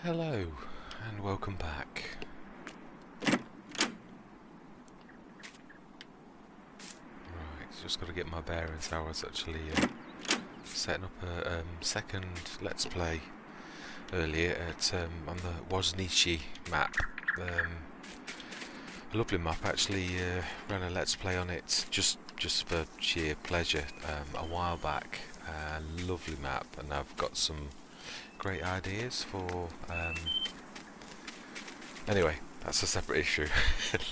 Hello and welcome back. Right, just got to get my bearings. I was actually setting up a second Let's Play earlier at on the Wozniacki map. A lovely map. Actually, ran a Let's Play on it just for sheer pleasure a while back. Lovely map, and I've got some great ideas for. Anyway, that's a separate issue.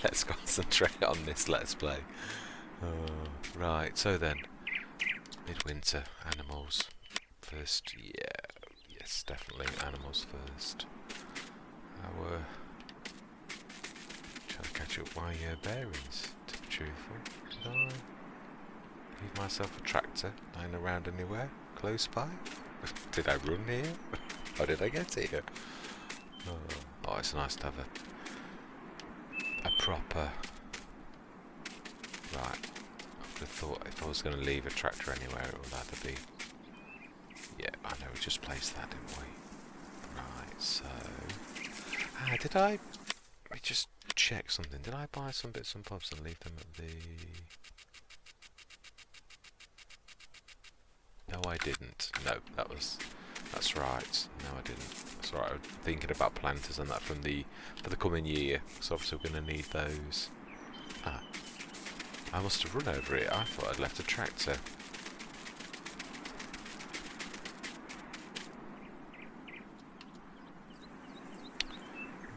Let's concentrate on this Let's Play. Right, so then, midwinter animals first. Yes, definitely animals first. Trying to catch up my bearings, to be truthful. Did I leave myself a tractor lying around anywhere close by? Did I run here? How did I get here? Oh, it's nice to have a proper... Right, I would have thought if I was going to leave a tractor anywhere it would either be... Yeah, I know, we just placed that, didn't we? Right, so... did I... Let me just check something. Did I buy some bits and bobs and leave them at the... No, I didn't. No, that's right. No, I didn't. That's right. I'm thinking about planters and that for the coming year. So obviously we're going to need those. I must have run over it. I thought I'd left a tractor.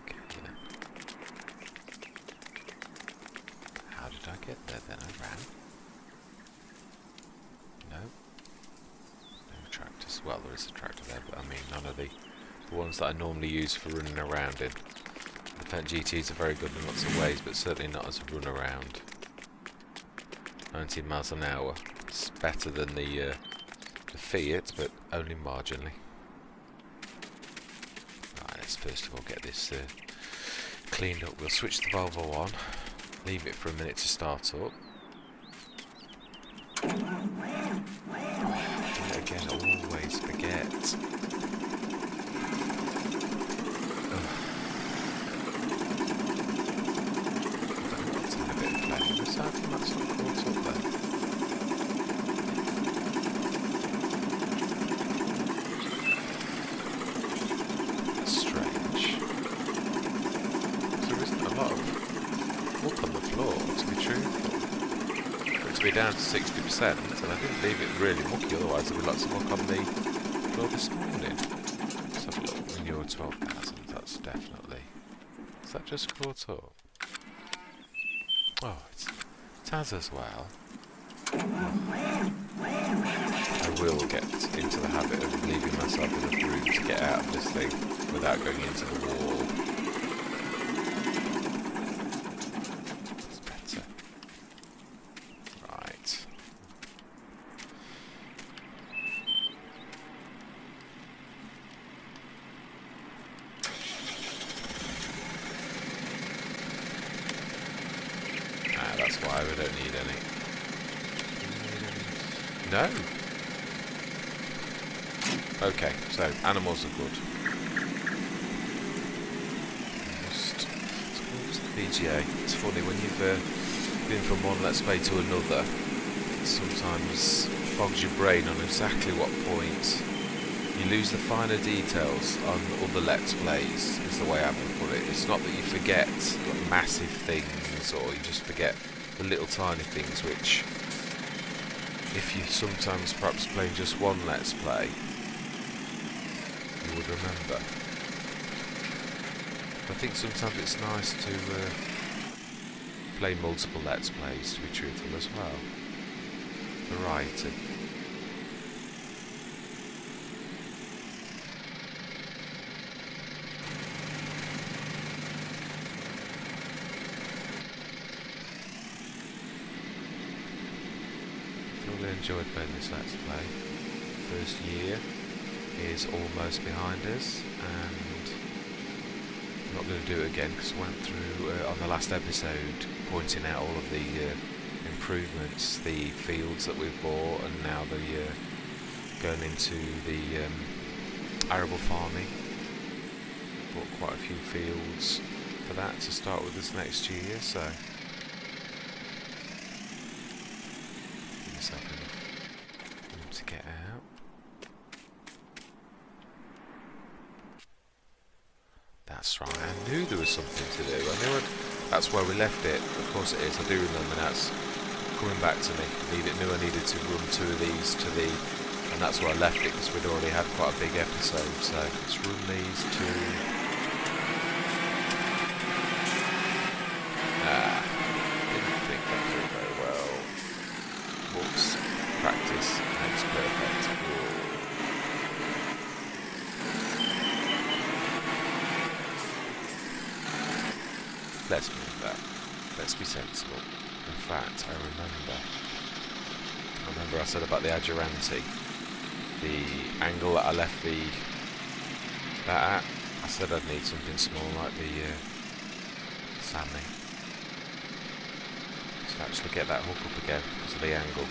Okay then. How did I get there then? I ran. No. Tractors. Well, there is a tractor there, but I mean none of the ones that I normally use for running around in. The Fendt GTs are very good in lots of ways, but certainly not as a run around. 19 miles an hour. It's better than the Fiat, but only marginally. Right, let's first of all get this cleaned up. We'll switch the Volvo on, leave it for a minute to start up. Again, I always forget. Let's have a bit of play. Let's have that sort of caught up there. That's strange. There isn't a lot of muck on the floor, to be truthful. To be down to 60%, and I didn't leave it really mucky, otherwise there'd be lots of muck on the floor this morning. Let's have a look. When you're 12,000, that's definitely... Is that just caught up? Oh, it has as well. I will get into the habit of leaving myself enough room to get out of this thing without going into the wall. That's better. Right. That's why we don't need any. No. Okay, so animals are good. Just the PGA. It's funny when you've been from one Let's Play to another. It sometimes fogs your brain on exactly what point you lose the finer details on other Let's Plays. Is the way I would put it. It's not that you forget like, massive things, or you just forget the little tiny things which, if you sometimes perhaps play just one Let's Play, you would remember. I think sometimes it's nice to play multiple Let's Plays, to be truthful as well. Variety. Enjoyed playing this Let's Play. First year is almost behind us, and I'm not going to do it again because I went through on the last episode pointing out all of the improvements, the fields that we've bought, and now the going into the arable farming. bought quite a few fields for that to start with this next year, so give myself enough room to get out. That's right, I knew there was something to do. I knew that's where we left it. Of course it is, I do remember now. It's coming back to me. Knew I needed to run 2 of these to the... And that's where I left it, because we'd already had quite a big episode. So let's run these to... Didn't think that through very well. Whoops. Practice makes perfect. Let's move that. Let's be sensible. In fact, I remember I said about the Adjuranti, the angle that I left that at. I said I'd need something small like the Sammy to actually get that hook up again because of the angle.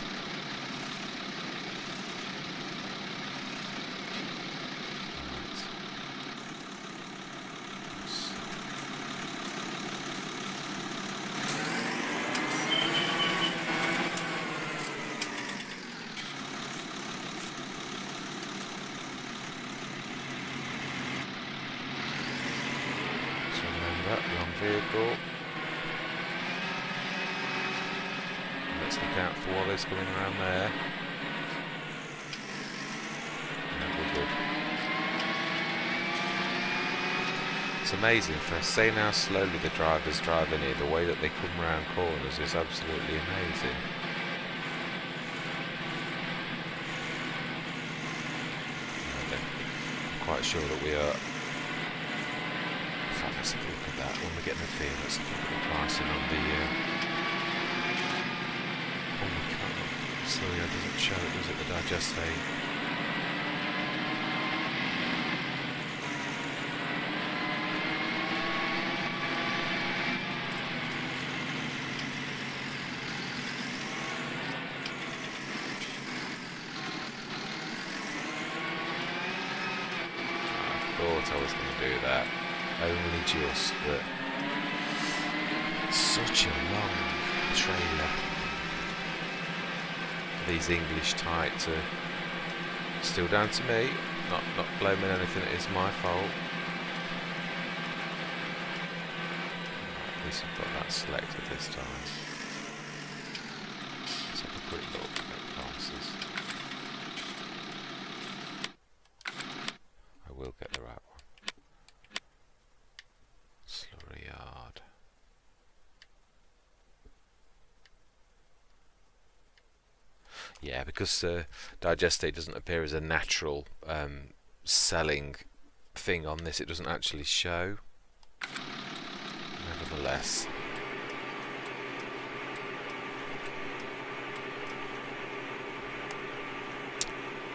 Vehicle. Let's look out for Wallace coming around there. Yeah, good. It's amazing for seeing how slowly the drivers driving here. The way that they come around corners is absolutely amazing. I'm quite sure that we are. Let's have a look at that when we get in the field. Let's have a look at the pricing on the sorry, it doesn't show it, does it, the digest aid? I thought I was going to do that. Only just, but such a long trailer for these English type to still down to me, not blaming anything, it is my fault. At least I've got that selected this time. Let's have a quick look at prices. I will get the right one. Yeah, because digestate doesn't appear as a natural selling thing on this, it doesn't actually show. Nevertheless.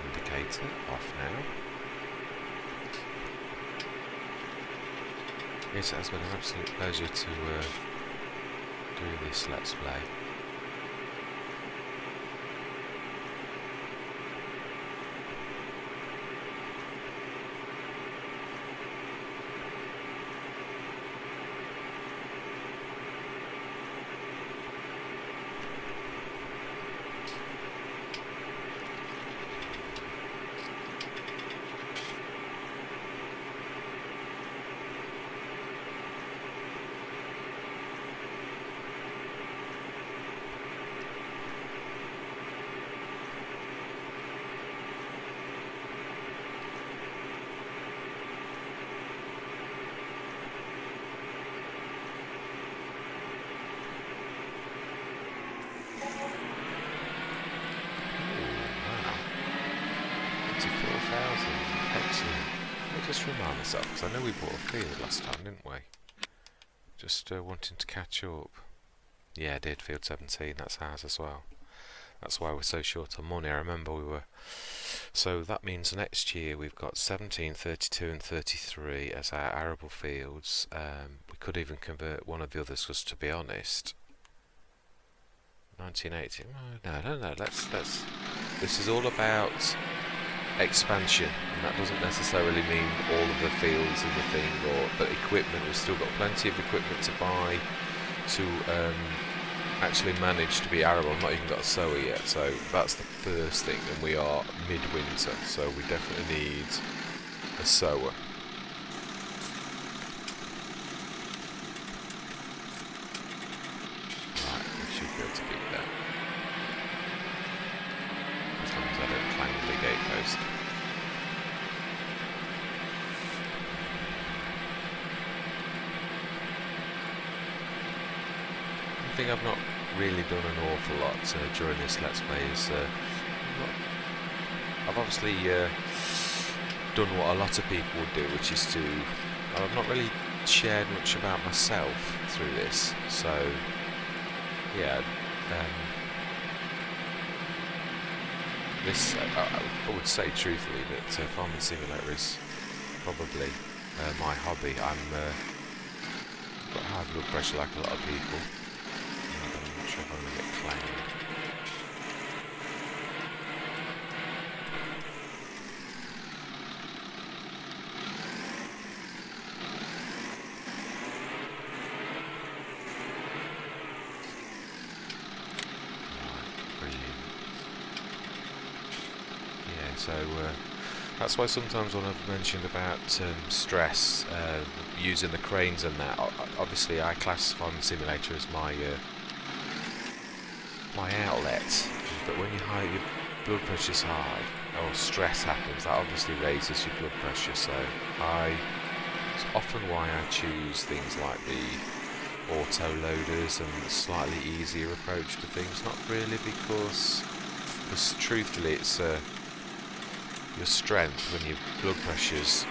Indicator off now. Yes, it has been an absolute pleasure to do this Let's Play. Just remind myself, because I know we bought a field last time, didn't we? Just wanting to catch up. Yeah, I did, field 17, that's ours as well. That's why we're so short on money. I remember we were... So that means next year we've got 17, 32 and 33 as our arable fields. We could even convert one of the others, because to be honest... 1980... No, let's... This is all about... expansion, and that doesn't necessarily mean all of the fields in the thing, but equipment. We've still got plenty of equipment to buy to actually manage to be arable. I've not even got a sower yet, so that's the first thing, and we are midwinter, so we definitely need a sower. Right, we should be able to beat that. As long as I don't clang the gatepost. One thing I've not really done an awful lot during this Let's Play is I've obviously done what a lot of people would do, which is to... I've not really shared much about myself through this, so yeah, this I would say truthfully that Farming Simulator is probably my hobby. I'm got high blood pressure like a lot of people. I'm not sure if I'm going to get clanged. So that's why sometimes when I've mentioned about stress, using the cranes and that, obviously I class Farming Simulator as my my outlet, but when your blood pressure's high, or stress happens, that obviously raises your blood pressure, so it's often why I choose things like the auto loaders and the slightly easier approach to things, not really because truthfully it's your strength when your blood pressure's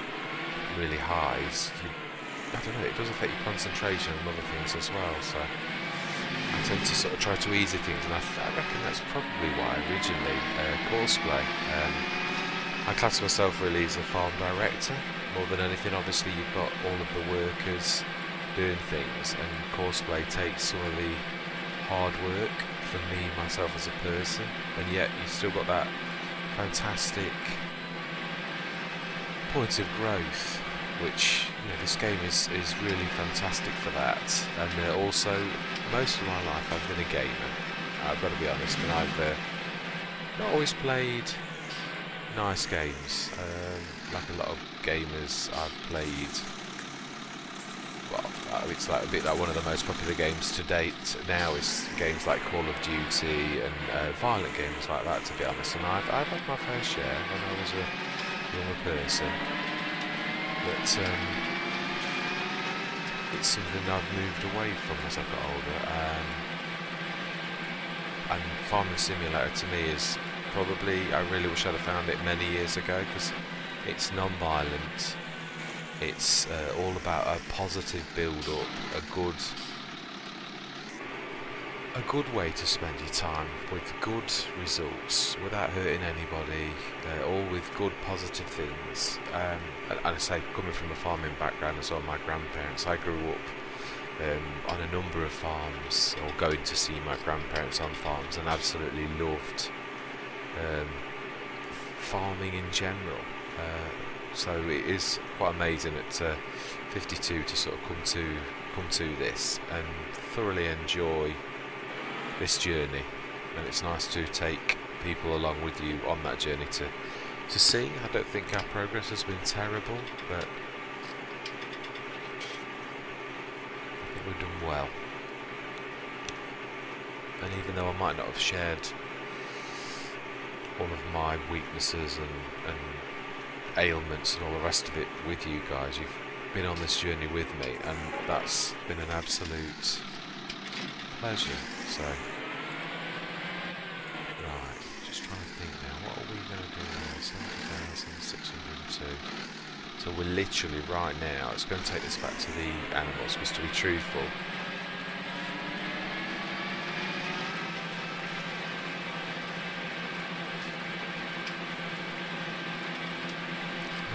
really high, I don't know, it does affect your concentration and other things as well, so I tend to sort of try to easy things, and I reckon that's probably why originally Courseplay, I class myself really as a farm director more than anything. Obviously you've got all of the workers doing things, and Courseplay takes some of the hard work for me, myself as a person, and yet you've still got that fantastic point of growth, which, you know, this game is really fantastic for that. And also, most of my life I've been a gamer, I've got to be honest, and I've not always played nice games. Like a lot of gamers, I've played, well, it's like a bit like one of the most popular games to date now is games like Call of Duty and violent games like that, to be honest, and I've had my fair share when I was a younger person, but it's something I've moved away from as I've got older, and Farming Simulator to me is probably, I really wish I'd have found it many years ago, because it's non-violent, it's all about a positive build-up, a good way to spend your time with good results without hurting anybody, all with good positive things. And I say, coming from a farming background as well, my grandparents, I grew up on a number of farms, or going to see my grandparents on farms, and absolutely loved farming in general. So it is quite amazing at 52 to sort of come to this and thoroughly enjoy this journey, and it's nice to take people along with you on that journey to see. I don't think our progress has been terrible, but I think we've done well. And even though I might not have shared all of my weaknesses and ailments and all the rest of it with you guys, you've been on this journey with me, and that's been an absolute pleasure. So, right, just trying to think now, what are we going to do now? 70,602. So we're literally right now, it's going to take this back to the animals, because to be truthful,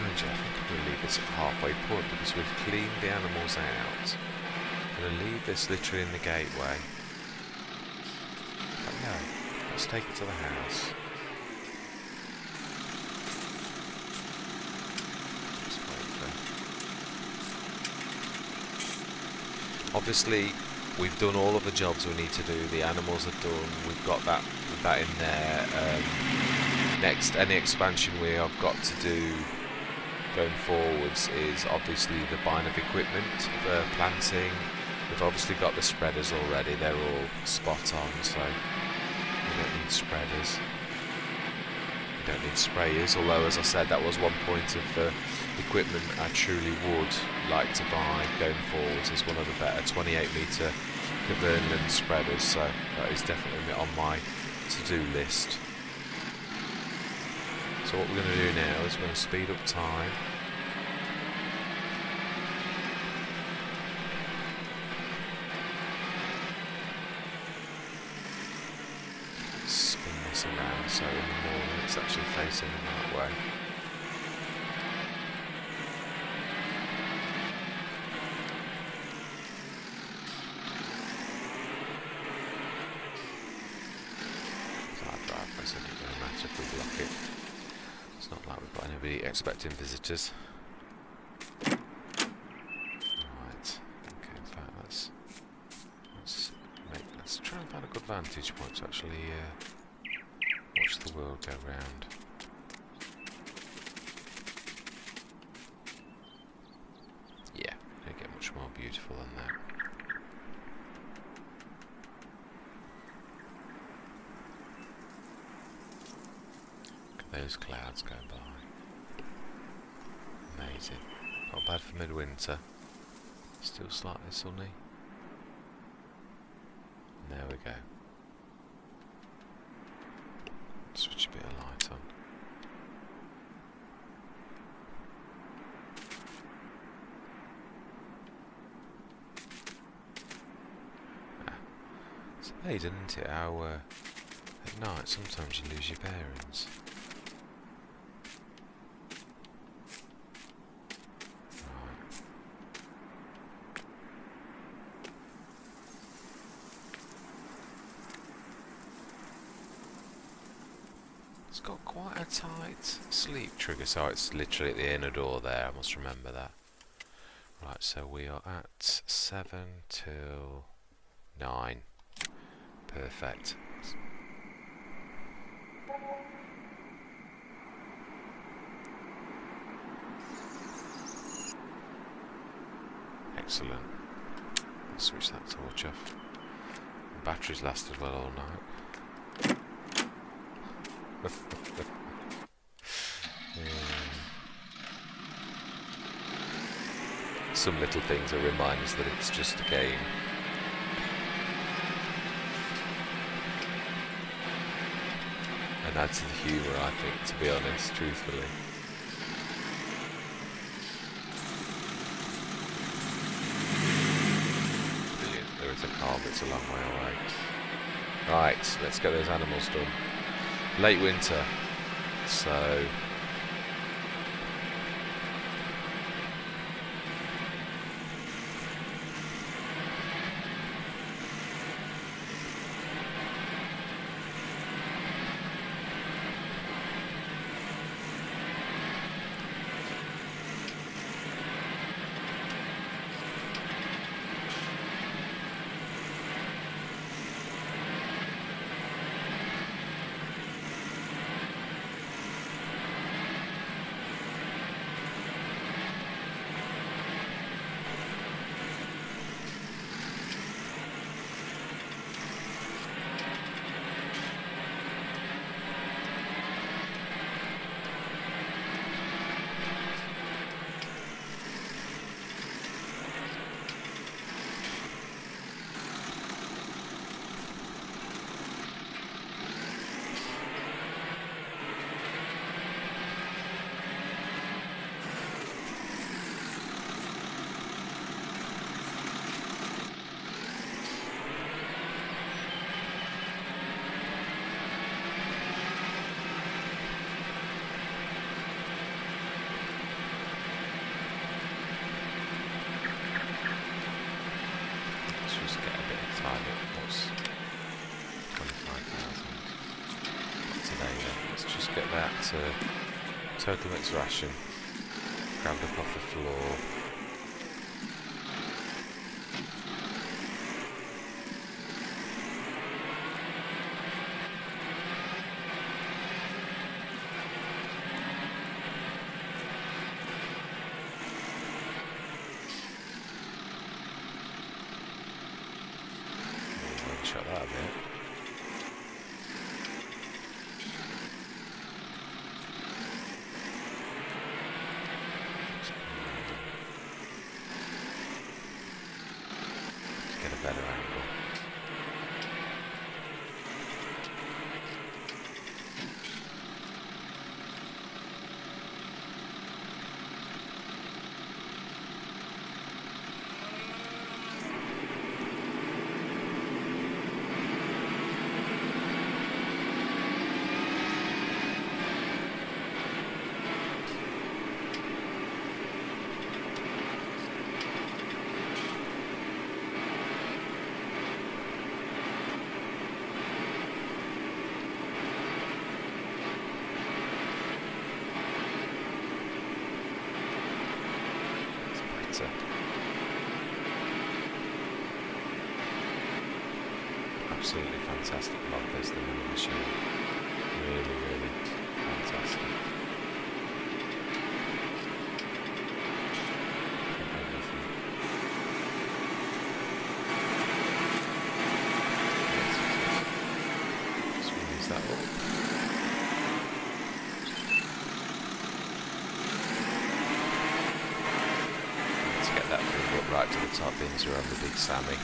I think we'll leave this at halfway point, because we've cleaned the animals out. I'm going to leave this literally in the gateway. But no, let's take it to the house. Obviously, we've done all of the jobs we need to do. The animals are done. We've got that in there. Next, any expansion we have got to do going forwards is obviously the buying of equipment for planting. We've obviously got the spreaders already. They're all spot on, so we don't need spreaders. We don't need sprayers, although as I said that was one point of equipment I truly would like to buy going forwards as one of the better 28 metre Cavernland spreaders, so that is definitely on my to-do list. So what we're going to do now is we're going to speed up time. Spin this around so in the morning it's actually facing the right way. So it doesn't matter if we block it. It's not like we've got anybody expecting visitors. Right. Okay, in fact let's try and find a good vantage point to actually watch the world go round. Yeah, don't get much more beautiful than that. Those clouds go by. Amazing. Not bad for midwinter. Still slightly sunny. And there we go. Switch a bit of light on. It's amazing, isn't it, how at night sometimes you lose your bearings. It's got quite a tight sleep trigger, so it's literally at the inner door there, I must remember that. Right, so we are at 7 till 9. Perfect. Excellent. Let's switch that torch off. The batteries lasted well all night. Some little things that remind us that it's just a game. And add to the humour, I think, to be honest, truthfully. Brilliant. There is a car, but it's a long way away. Right, let's get those animals done. Late winter, so get that total mix ration grabbed up off the floor. Let's get a better angle. Absolutely fantastic mod this thing on the machine. Really, really fantastic. Everything. Let's release that up. Let's get that thing up right to the top bins around the Big Sammy.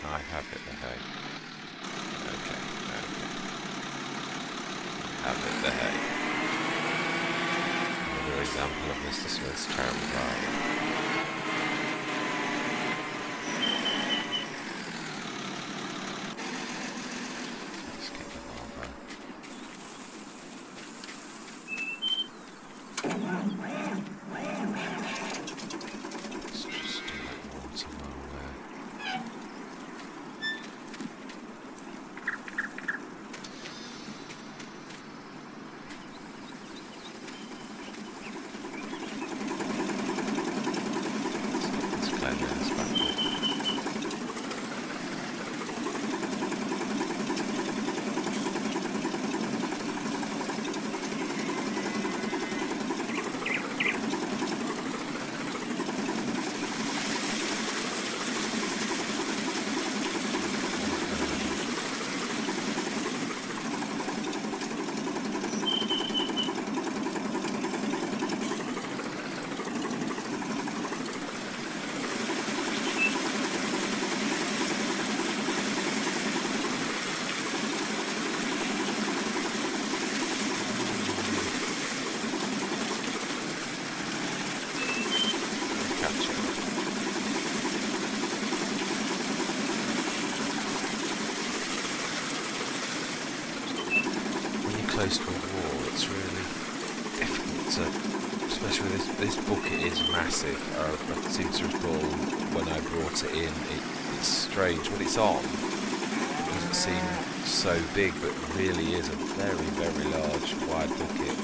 I have it the hay. Okay. Have it the hay. Another example of Mr. Smith's terrible driving. Let's get the Volvo. Let's just do that water while there. Close to a wall, it's really difficult to, especially this bucket is massive. I seem to recall when I brought it in, it's strange when it's on, it doesn't seem so big, but it really is a very, very large, wide bucket.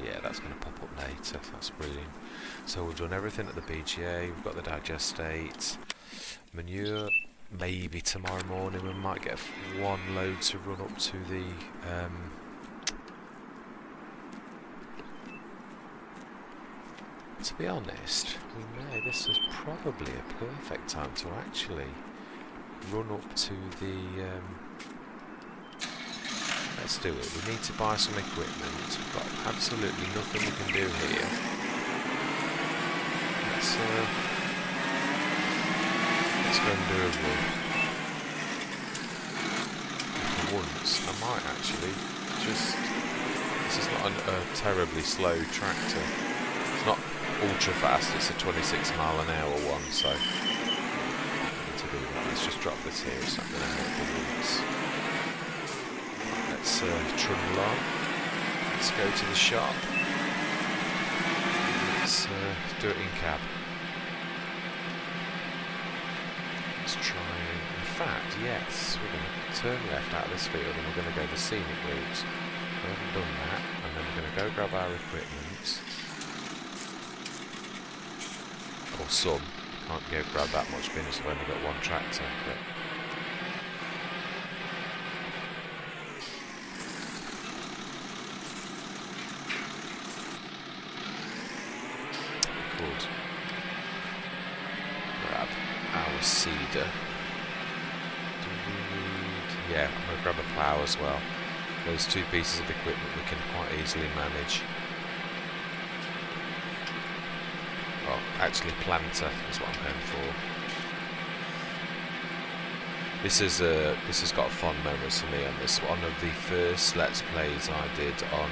Yeah, that's going to pop up later. That's brilliant. So we've done everything at the BGA. We've got the digestate, manure. Maybe tomorrow morning we might get one load to run up to the to be honest, this is probably a perfect time to actually run up to the... let's do it. We need to buy some equipment. We've got absolutely nothing we can do here. Let's go and do a run. For once, I might actually just... This is not a terribly slow tractor. It's not ultra fast, it's a 26 mile an hour one, so... Let's just drop this here, something out for once. Let's trundle along. Let's go to the shop. Let's do it in cab. Let's try and... In fact, yes, we're going to turn left out of this field and we're going to go the scenic route. We haven't done that, and then we're going to go grab our equipment. Or some. Can't go grab that much being as we've only got one tractor. But we could grab our seeder. Yeah, I'm going to grab a plough as well. Those two pieces of equipment we can quite easily manage. Well, actually planter is what I'm going for. This has got fond memories for me on this. One of the first Let's Plays I did on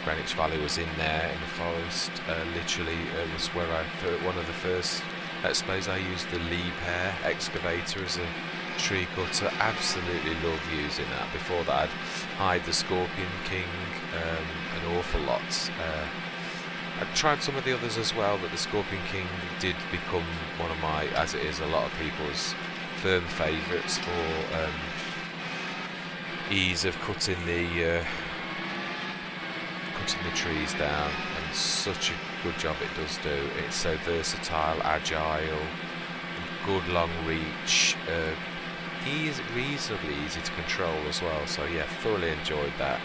Greenwich Valley was in there in the forest. Literally, it was where one of the first Let's Plays I used the Liebherr excavator as a tree cutter. Absolutely love using that. Before that, I'd hired the Scorpion King an awful lot. I tried some of the others as well, but the Scorpion King did become one of my, as it is a lot of people's, firm favourites for ease of cutting the trees down, and such a good job it does do. It's so versatile, agile, good long reach, reasonably easy to control as well. So yeah, thoroughly enjoyed that.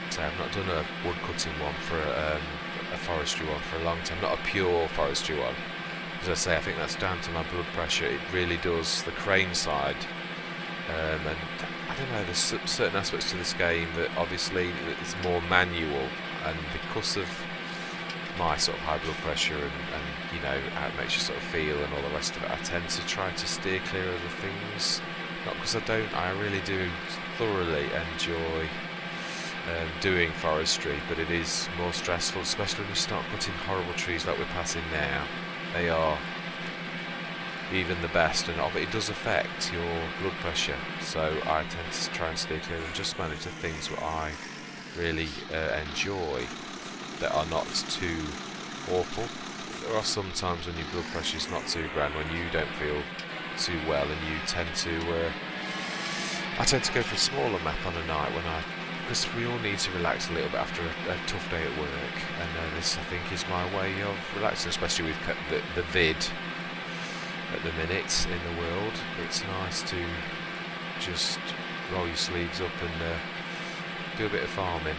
So I've not done a wood cutting one for a forestry one for a long time, not a pure forestry one. As I say, I think that's down to my blood pressure. It really does, the crane side, and I don't know, there's certain aspects to this game that obviously it's more manual, and because of my sort of high blood pressure and you know how it makes you sort of feel and all the rest of it, I tend to try to steer clear of the things. Not because I really do thoroughly enjoy doing forestry, but it is more stressful, especially when you start cutting horrible trees like we're passing now. They are even the best, and it does affect your blood pressure, so I tend to try and stay clear and just manage the things that I really enjoy that are not too awful. There are some times when your blood pressure is not too grand, when you don't feel too well, and you tend to I tend to go for a smaller map on a night because we all need to relax a little bit after a tough day at work, and this I think is my way of relaxing, especially with the vid at the minute in the world. It's nice to just roll your sleeves up and do a bit of farming.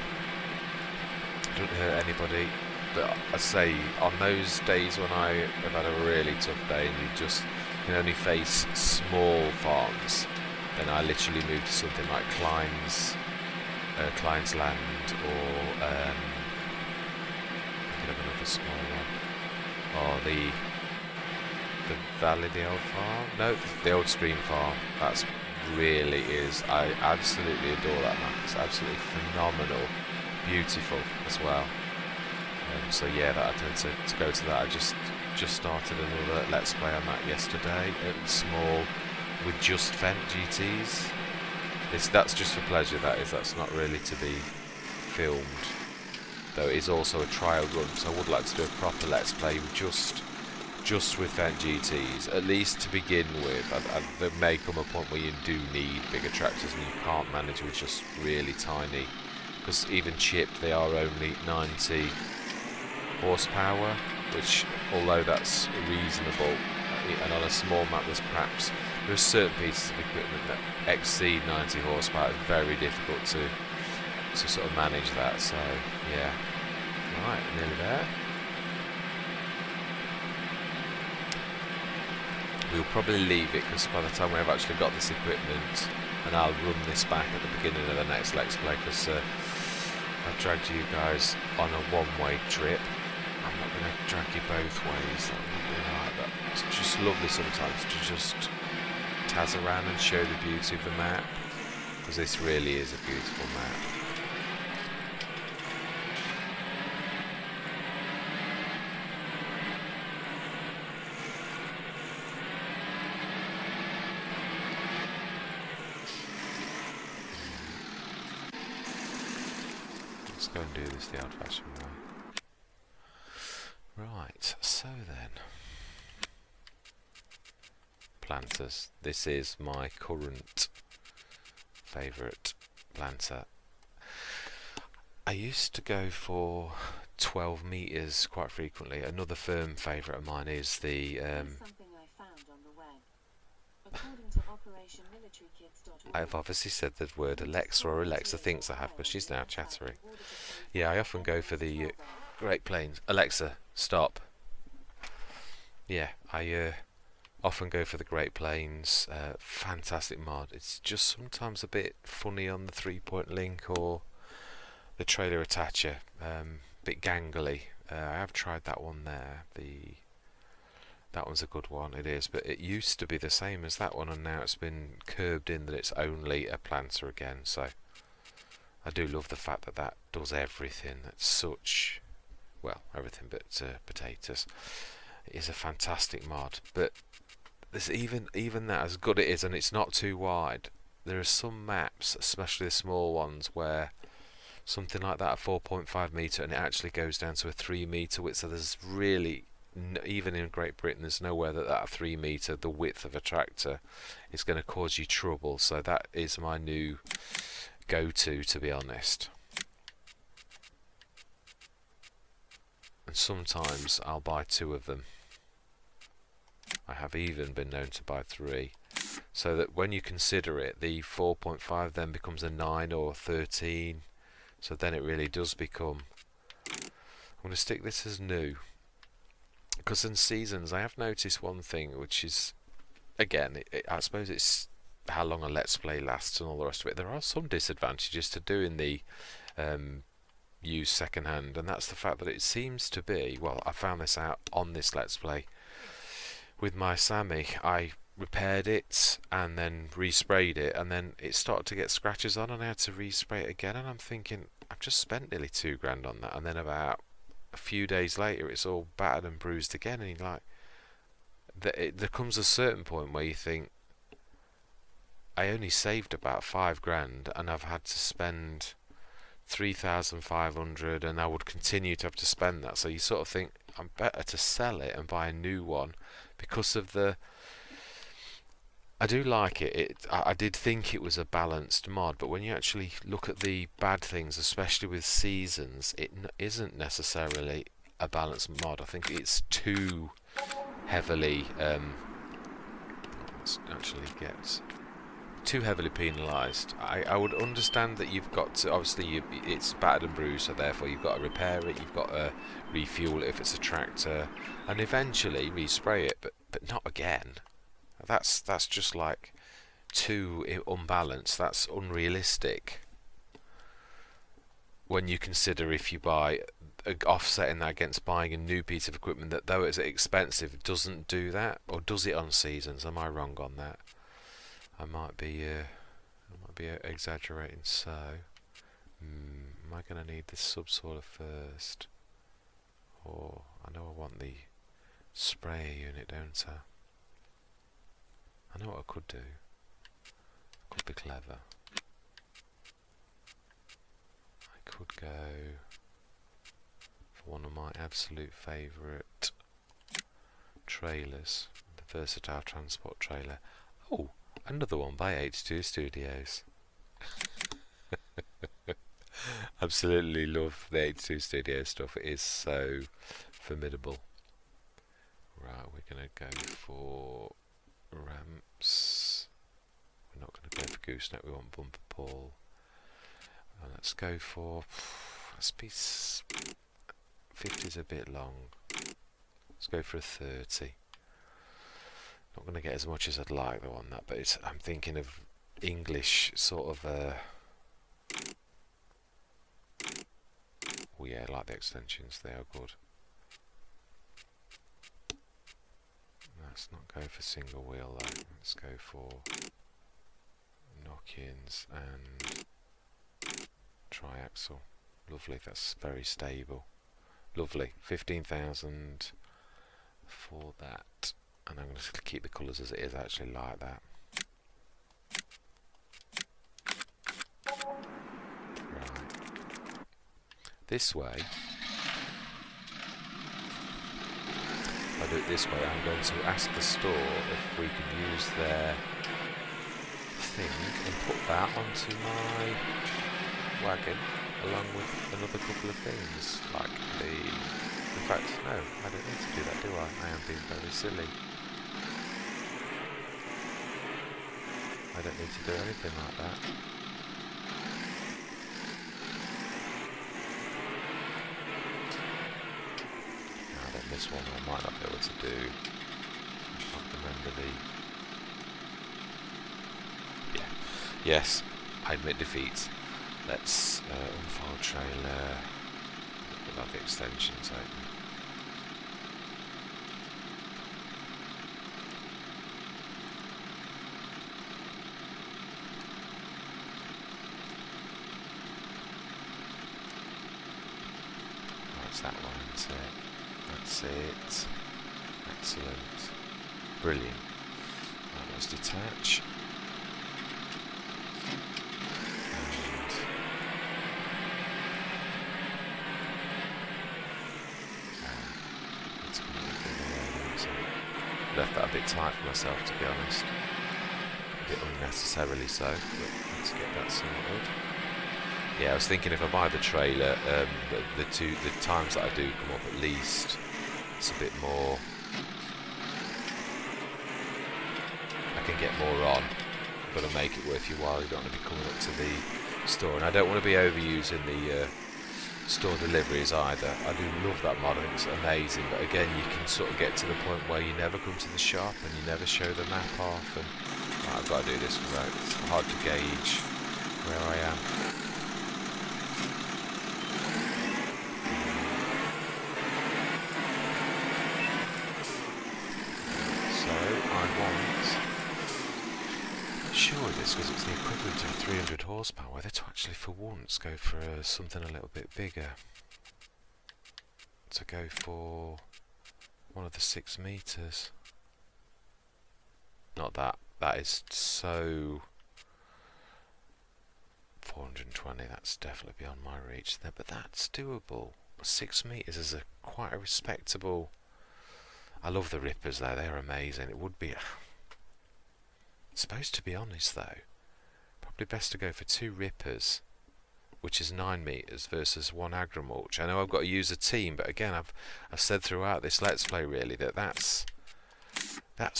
Don't hurt anybody, but I say on those days when I have had a really tough day and you just can only face small farms, then I literally move to something like Klein's Land, or I could have another small one, or the Valley, the old farm, no, the old Stream farm. That's really is, I absolutely adore that map. It's absolutely phenomenal, beautiful as well. So yeah, that I tend to go to that. I just started another Let's Play on that yesterday. It's small with just Fendt GTs. That's just for pleasure, that is. That's not really to be filmed, though it is also a trial run, so I would like to do a proper Let's Play with just with Fendt GTs, at least to begin with. There may come a point where you do need bigger tractors and you can't manage with just really tiny, because even chipped they are only 90 horsepower, which, although that's reasonable, and on a small map there are certain pieces of equipment that exceed 90 horsepower. It's very difficult to sort of manage that. So yeah, Right, nearly there. We'll probably leave it because by the time we've actually got this equipment, and I'll run this back at the beginning of the next Let's Play, because I've dragged you guys on a one-way trip. I'm not going to drag you both ways. That wouldn't be right. But it's just lovely sometimes to just taz around and show the beauty of the map, because this really is a beautiful map. Let's go and do this the old-fashioned way. Right, so then, planters. This is my current favourite planter. I used to go for 12 metres quite frequently. Another firm favourite of mine is the I've obviously said the word Alexa, or Alexa thinks I have, because she's now chattering. Yeah, I often go for the Great Plains. Alexa, stop. Yeah, I often go for the Great Plains. Fantastic mod. It's just sometimes a bit funny on the 3-point link or the trailer attacher. Bit gangly. I have tried that one there. That one's a good one, it is, but it used to be the same as that one, and now it's been curbed in that it's only a planter again. So I do love the fact that that does everything. That's such, well, everything but potatoes. It is a fantastic mod, but there's even that, as good it is, and it's not too wide. There are some maps, especially the small ones, where something like that, a 4.5 metre, and it actually goes down to a 3 metre width. So there's really, even in Great Britain, there's nowhere that 3 metre, the width of a tractor, is going to cause you trouble. So that is my new go-to, to be honest. And sometimes I'll buy 2 of them. I have even been known to buy 3. So that when you consider it, the 4.5 then becomes a 9 or 13. So then it really does become... I'm going to stick this as new. Because in seasons, I have noticed one thing, which is, again, I suppose it's how long a Let's Play lasts and all the rest of it. There are some disadvantages to doing the used second hand, and that's the fact that it seems to be, well, I found this out on this Let's Play with my Sammy. I repaired it and then resprayed it, and then it started to get scratches on, and I had to respray it again, and I'm thinking, I've just spent nearly £2 on that, and then about a few days later it's all battered and bruised again, and you're like, there comes a certain point where you think, I only saved about £5 and I've had to spend 3,500, and I would continue to have to spend that. So you sort of think, I'm better to sell it and buy a new one, because of the... I do like it. I did think it was a balanced mod, but when you actually look at the bad things, especially with seasons, it isn't necessarily a balanced mod. I think it's too heavily... let's actually get... too heavily penalised. I would understand that you've got to, obviously it's battered and bruised, so therefore you've got to repair it, you've got to refuel it if it's a tractor, and eventually respray it, but not again. That's just like too unbalanced. That's unrealistic when you consider, if you buy, offsetting that against buying a new piece of equipment that, though it's expensive, doesn't do that, or does it on seasons. Am I wrong on that? I might be exaggerating. So, am I going to need the subsoiler first? Or, I know I want the sprayer unit, don't I? I know what I could do. I could be clever. I could go for one of my absolute favourite trailers, the Versatile Transport trailer. Oh! Another one by H2 Studios. Absolutely love the H2 Studios stuff. It is so formidable. Right, we're going to go for ramps. We're not going to go for gooseneck, we want bumper pull. And let's go for... 50's a bit long. Let's go for a 30. Not going to get as much as I'd like though on that, but I'm thinking of English sort of. Oh yeah, I like the extensions. They are good. Let's not go for single wheel though. Let's go for knock-ins and triaxle. Lovely. That's very stable. Lovely. 15,000 for that. And I'm going to keep the colours as it is. I actually like that. Right. This way, if I do it this way, I'm going to ask the store if we can use their thing and put that onto my wagon along with another couple of things, like the... In fact, no, I don't need to do that, do I? I am being very silly. I don't need to do anything like that. Now then, this one I might not be able to do. I can't remember the... Yeah. Yes, I admit defeat. Let's unfold trailer. We'll have the extensions open. That's that one, isn't it? That's it. Excellent. Brilliant. Right, let's detach. Left that a bit tight for myself, to be honest. A bit unnecessarily so, but let's get that sorted. Yeah, I was thinking if I buy the trailer, the times that I do come up at least, it's a bit more. I can get more on. I've got to make it worth your while. You don't want to be coming up to the store, and I don't want to be overusing the store deliveries either. I do love that mod, I think it's amazing, but again you can sort of get to the point where you never come to the shop and you never show the map off, and right, I've got to do this because it's hard to gauge where I am. So I want, sure this, because it's the equivalent of 300 horsepower, whether to actually for once go for something a little bit bigger. To go for one of the 6 meters. Not that. That is so 420. That's definitely beyond my reach there, but that's doable. 6 meters is quite a respectable. I love the rippers though. They're amazing. It would be. Supposed to be honest though, probably best to go for 2 rippers, which is 9 meters versus 1 agrimulch. I know I've got to use a team, but again, I've said throughout this Let's Play really that that's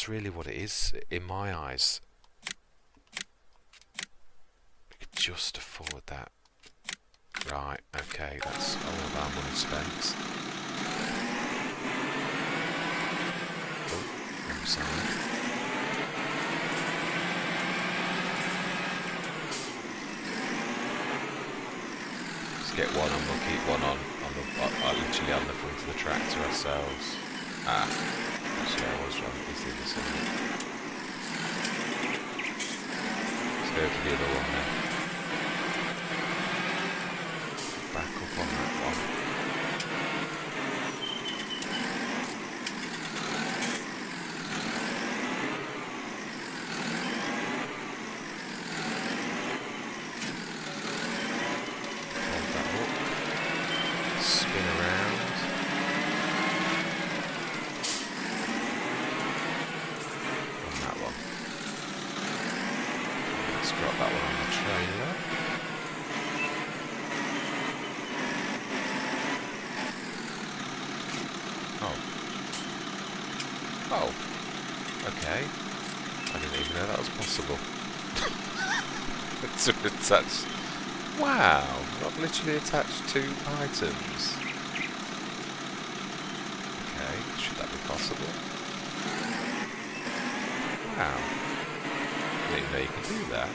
really what it is in my eyes. We could just afford that. Right, okay, that's all of our money spent. Oh, wrong side. Get one and we'll keep one on literally on the front of the tractor ourselves. Actually I was wrong, it's the other side. Let's go for the other one then. Back up on that one. Oh, okay. I didn't even know that was possible. To attach. Wow, I've literally attached 2 items. possible. Wow. I didn't know you could do that.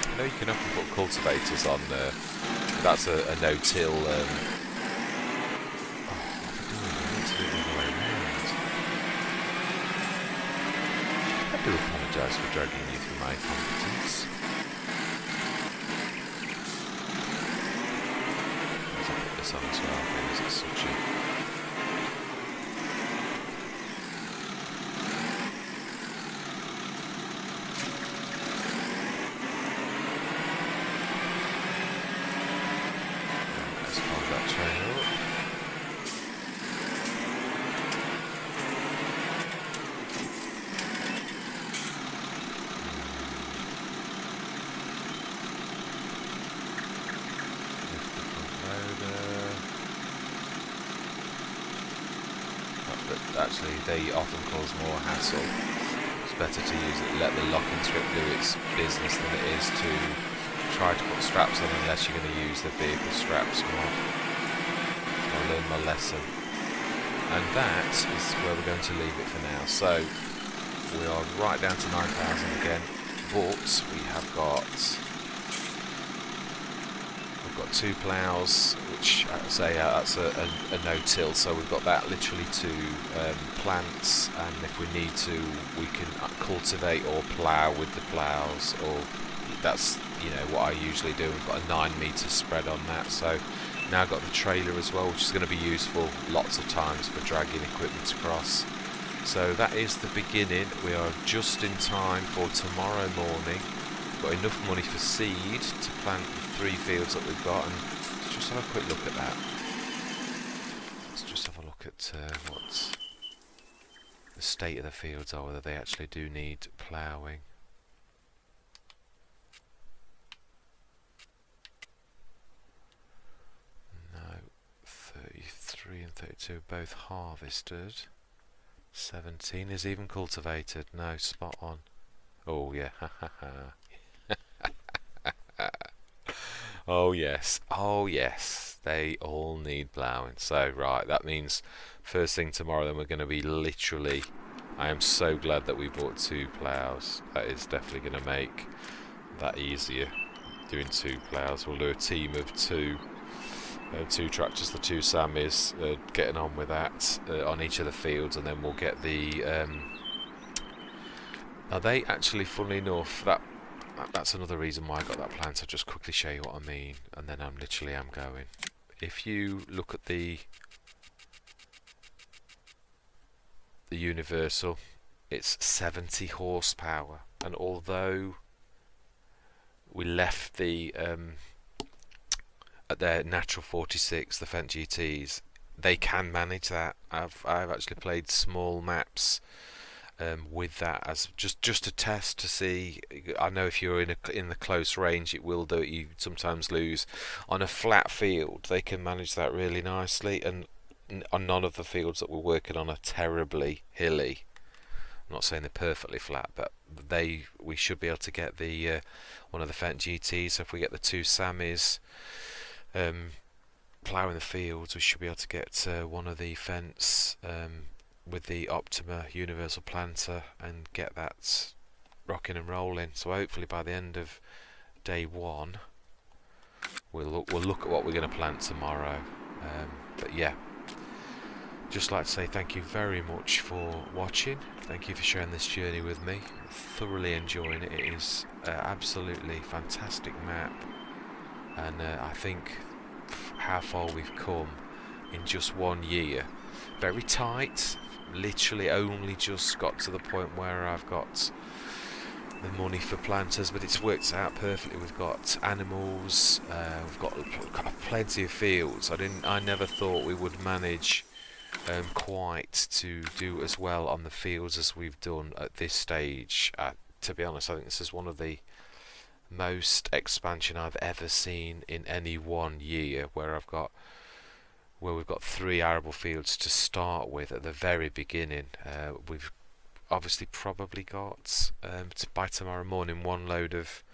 I know you can often put cultivators on that's a no-till I do apologise for dragging you through my incompetence. I'll put this on as well because it's such a... Let's fold that trailer up. Actually, they often cause more hassle. It's better to use it, let the locking strip do its business than it is to try to put straps on unless you're going to use the vehicle straps mod. So I learned my lesson. And that is where we're going to leave it for now. So we are right down to 9,000 again, but we have got... got 2 ploughs, which I say that's a no-till, so we've got that literally to plants, and if we need to we can cultivate or plough with the ploughs, or that's what I usually do. We've got a 9-metre spread on that, so now I've got the trailer as well, which is going to be useful lots of times for dragging equipment across. So that is the beginning. We are just in time for tomorrow morning. Got enough money for seed to plant the 3 fields that we've got, and let's just have a quick look at that. Let's just have a look at what the state of the fields are, whether they actually do need ploughing. No, 33 and 32 are both harvested. 17 is even cultivated. No, spot on. Oh yeah, ha ha ha. Oh yes, they all need ploughing. So right, that means first thing tomorrow then we're going to be literally, I am so glad that we bought 2 ploughs. That is definitely going to make that easier, doing 2 ploughs. We'll do a team of 2 tractors, the 2 Sammies, getting on with that on each of the fields, and then we'll get the now they actually, funnily enough, that's another reason why I got that plant. I'll just quickly show you what I mean, and then I'm going. If you look at the universal, it's 70 horsepower, and although we left the at their natural 46, the Fendt GTs, they can manage that. I've actually played small maps with that as just to test to see. I know if you're in the close range, it will do it. You sometimes lose. On a flat field, they can manage that really nicely, and on none of the fields that we're working on are terribly hilly. I'm not saying they're perfectly flat, but we should be able to get the one of the Fendt GTs. So if we get the 2 Sammies ploughing the fields, we should be able to get one of the Fendts with the Optima universal planter and get that rocking and rolling. So hopefully by the end of day 1 we'll look at what we're going to plant tomorrow. But yeah, just like to say thank you very much for watching. Thank you for sharing this journey with me. Thoroughly enjoying it. It is absolutely fantastic map, and I think how far we've come in just 1 year. Very tight, literally only just got to the point where I've got the money for planters, but it's worked out perfectly. We've got animals, we've got plenty of fields. I never thought we would manage quite to do as well on the fields as we've done at this stage. To be honest, I think this is one of the most expansion I've ever seen in any 1 year, where we've got 3 arable fields to start with at the very beginning. We've obviously probably got by tomorrow morning 1 load of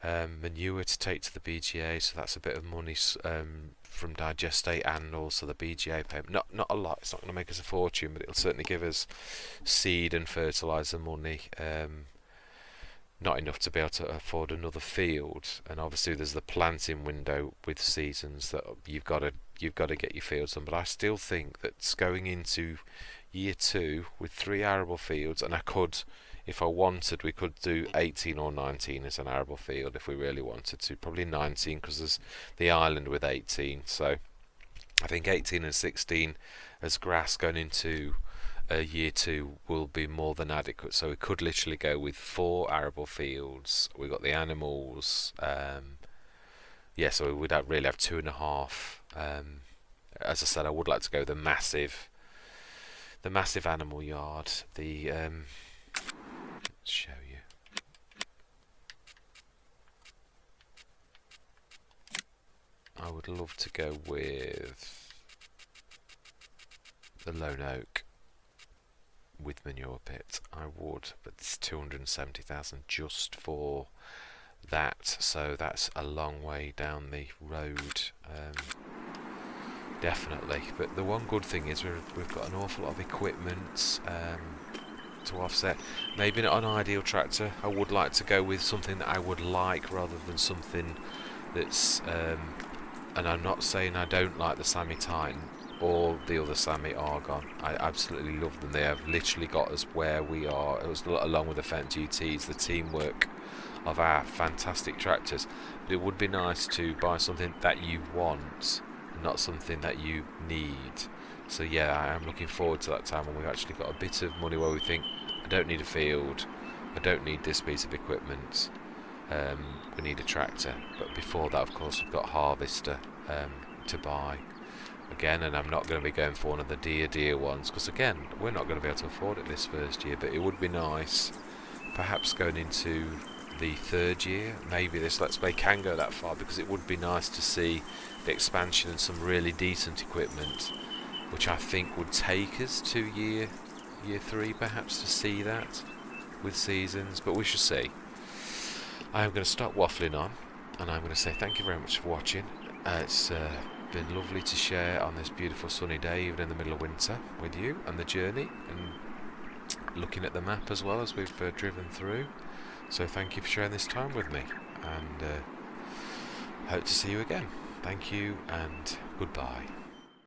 manure to take to the BGA, so that's a bit of money from digestate and also the BGA payment. Not a lot, it's not going to make us a fortune, but it'll certainly give us seed and fertiliser money. Not enough to be able to afford another field, and obviously there's the planting window with seasons that you've got to get your fields done. But I still think that going into year 2 with 3 arable fields, and I could, if I wanted, we could do 18 or 19 as an arable field if we really wanted to. Probably 19 because there's the island with 18. So I think 18 and 16 as grass going into year 2 will be more than adequate. So we could literally go with 4 arable fields. We've got the animals. So we'd really have 2.5. As I said, I would like to go the massive animal yard. Let's show you. I would love to go with the lone oak with manure pit. I would, but it's 270,000 just for that, so that's a long way down the road. Definitely, but the one good thing is we've got an awful lot of equipment to offset. Maybe not an ideal tractor. I would like to go with something that I would like rather than something that's and I'm not saying I don't like the Sammy Titan or the other Sammy Argon. I absolutely love them. They have literally got us where we are. It was along with the Fendt GTs, the teamwork of our fantastic tractors. But it would be nice to buy something that you want, not something that you need. So yeah, I am looking forward to that time when we've actually got a bit of money where we think, I don't need a field, I don't need this piece of equipment, we need a tractor. But before that, of course, we've got harvester to buy again, and I'm not going to be going for one of the dear ones because again, we're not going to be able to afford it this first year. But it would be nice, perhaps going into the 3rd year, maybe this Let's Play can go that far, because it would be nice to see the expansion and some really decent equipment, which I think would take us to year 3 perhaps to see that with seasons, but we shall see. I am going to stop waffling on, and I'm going to say thank you very much for watching. It's been lovely to share on this beautiful sunny day, even in the middle of winter, with you and the journey, and looking at the map as well as we've driven through. So thank you for sharing this time with me, and hope to see you again. Thank you and goodbye.